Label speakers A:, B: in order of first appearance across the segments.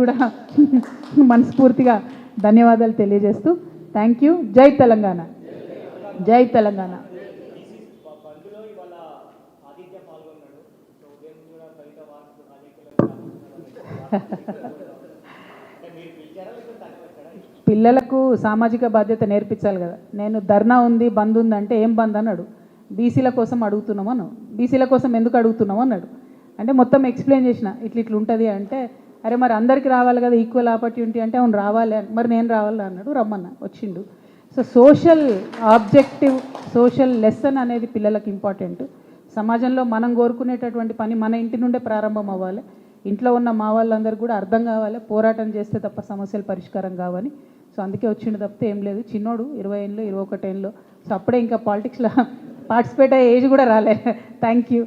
A: కూడా మనస్ఫూర్తిగా ధన్యవాదాలు తెలియజేస్తూ థ్యాంక్ యూ. జై తెలంగాణ, జై తెలంగాణ. పిల్లలకు సామాజిక బాధ్యత నేర్పించాలి కదా. నేను ధర్నా ఉంది, బంద్ ఉంది అంటే ఏం బంద్ అన్నాడు. బీసీల కోసం అడుగుతున్నాం అన్నాడు. బీసీల కోసం ఎందుకు అడుగుతున్నాం అన్నాడు. అంటే మొత్తం ఎక్స్ప్లెయిన్ చేసిన ఇట్లా ఉంటుంది అంటే, అరే మరి అందరికీ రావాలి కదా ఈక్వల్ ఆపర్చునిటీ అంటే, అవును రావాలి అని. మరి నేను రావాలి అన్నాడు, రమ్మన్నా వచ్చిండు. So social objective, social lesson అనేది పిల్లలకు ఇంపార్టెంట్. సమాజంలో మనం కోరుకునేటటువంటి పని మన ఇంటి నుండే ప్రారంభం అవ్వాలి. ఇంట్లో ఉన్న మా వాళ్ళందరూ కూడా అర్థం కావాలి, పోరాటం చేస్తే తప్ప సమస్యలు పరిష్కారం కావని. సో అందుకే వచ్చిండు తప్పితే ఏం లేదు. చిన్నోడు 20 ఏళ్ళు 21 ఏళ్ళు. సో అప్పుడే ఇంకా పాలిటిక్స్లో పార్టిసిపేట్ అయ్యే ఏజ్ కూడా రాలే. Thank you.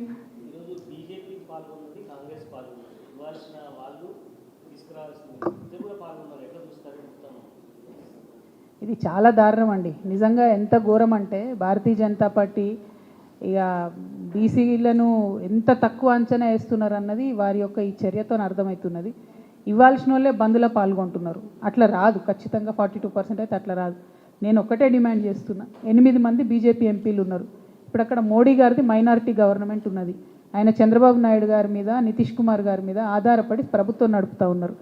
A: ఇది చాలా దారుణం అండి నిజంగా. ఎంత ఘోరం అంటే భారతీయ జనతా పార్టీ ఇక బీసీలను ఎంత తక్కువ అంచనా వేస్తున్నారు అన్నది వారి యొక్క ఈ చర్యతో అర్థమవుతున్నది. ఇవ్వాల్సిన వాళ్ళే బంద్లో పాల్గొంటున్నారు. అట్లా రాదు, ఖచ్చితంగా 42% అయితే అట్లా రాదు. నేను ఒక్కటే డిమాండ్ చేస్తున్నా, 8 మంది బీజేపీ ఎంపీలు ఉన్నారు. ఇప్పుడు అక్కడ మోడీ గారిది మైనారిటీ గవర్నమెంట్ ఉన్నది. ఆయన చంద్రబాబు నాయుడు గారి మీద, నితీష్ కుమార్ గారి మీద ఆధారపడి ప్రభుత్వం నడుపుతూ ఉన్నారు.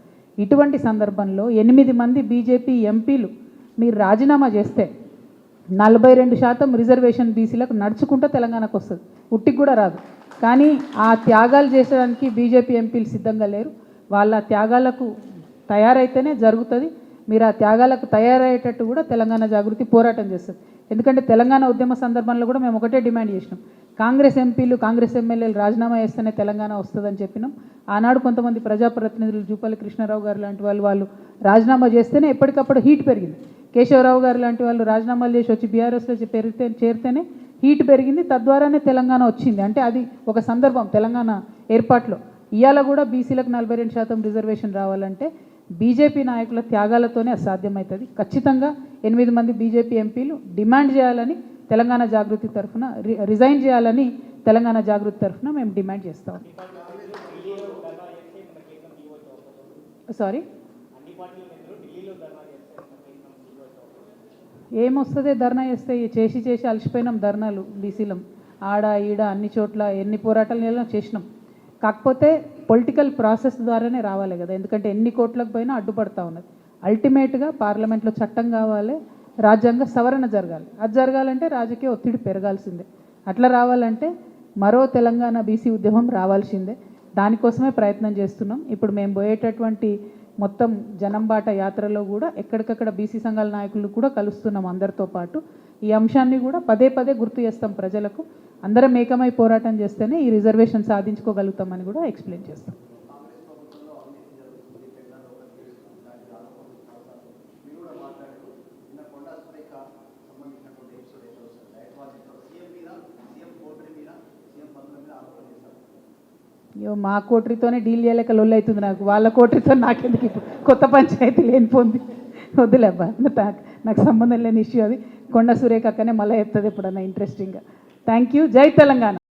A: ఇటువంటి సందర్భంలో 8 మంది బీజేపీ ఎంపీలు మీరు రాజీనామా చేస్తే 42% రిజర్వేషన్ బీసీలకు నడుచుకుంటూ తెలంగాణకు వస్తుంది. ఉట్టికి కూడా రాదు. కానీ ఆ త్యాగాలు చేసడానికి బీజేపీ ఎంపీలు సిద్ధంగా లేరు. వాళ్ళ త్యాగాలకు తయారైతేనే జరుగుతుంది. మీరు ఆ త్యాగాలకు తయారయ్యేటట్టు కూడా తెలంగాణ జాగృతి పోరాటం చేస్తుంది. ఎందుకంటే తెలంగాణ ఉద్యమ సందర్భంలో కూడా మేము ఒకటే డిమాండ్ చేసినాం, కాంగ్రెస్ ఎంపీలు కాంగ్రెస్ ఎమ్మెల్యేలు రాజీనామా చేస్తేనే తెలంగాణ వస్తుందని చెప్పినాం. ఆనాడు కొంతమంది ప్రజాప్రతినిధులు జూపల్లి కృష్ణారావు గారు లాంటి వాళ్ళు రాజీనామా చేస్తేనే ఎప్పటికప్పుడు హీట్ పెరిగింది. కేశవరావు గారు లాంటి వాళ్ళు రాజీనామాలు చేసి వచ్చి బీఆర్ఎస్లో చేరితేనే హీట్ పెరిగింది. తద్వారానే తెలంగాణ వచ్చింది. అంటే అది ఒక సందర్భం తెలంగాణ ఏర్పాటులో. ఇవాళ కూడా బీసీలకు 42% రిజర్వేషన్ రావాలంటే బీజేపీ నాయకుల త్యాగాలతోనే అసాధ్యమవుతుంది. ఖచ్చితంగా 8 మంది బీజేపీ ఎంపీలు డిమాండ్ చేయాలని తెలంగాణ జాగృతి తరఫున, రిజైన్ చేయాలని తెలంగాణ జాగృతి తరఫున మేము డిమాండ్ చేస్తాం. సారీ, ఏమొస్తుంది ధర్నా చేస్తే? చేసి అలసిపోయినాం ధర్నాలు బీసీలం. ఆడ ఈడ అన్ని చోట్ల ఎన్ని పోరాటాలు చేసినాం. కాకపోతే పొలిటికల్ ప్రాసెస్ ద్వారానే రావాలి కదా. ఎందుకంటే ఎన్ని కోట్లకు పోయినా అడ్డుపడతా ఉన్నది. అల్టిమేట్గా పార్లమెంట్లో చట్టం కావాలి, రాజ్యాంగ సవరణ జరగాలి. అది జరగాలంటే రాజకీయ ఒత్తిడి పెరగాల్సిందే. అట్లా రావాలంటే మరో తెలంగాణ బీసీ ఉద్యమం రావాల్సిందే. దానికోసమే ప్రయత్నం చేస్తున్నాం. ఇప్పుడు మేము పోయేటటువంటి మొత్తం జనంబాట యాత్రలో కూడా ఎక్కడికక్కడ బీసీ సంఘాల నాయకులు కూడా కలుస్తున్నాం అందరితో పాటు. ఈ అంశాన్ని కూడా పదే గుర్తు చేస్తాం ప్రజలకు. అందరం ఏకమై పోరాటం చేస్తేనే ఈ రిజర్వేషన్ సాధించుకోగలుగుతామని కూడా ఎక్స్ప్లెయిన్ చేస్తాం. అయ్యో, మా కోటరీతోనే డీల్ చేయలేక లొల్లు అవుతుంది నాకు. వాళ్ళ కోటరీతో నాకెందుకు ఇప్పుడు కొత్త పంచాయతీ లేనిపోంది. వద్దులేబ్బా, నాకు సంబంధం లేని ఇష్యూ అది. కొండ సురేఖ అక్కనే మళ్ళీ చెప్తుంది ఎప్పుడన్నా ఇంట్రెస్టింగ్గా. Thank you. జై తెలంగాణ.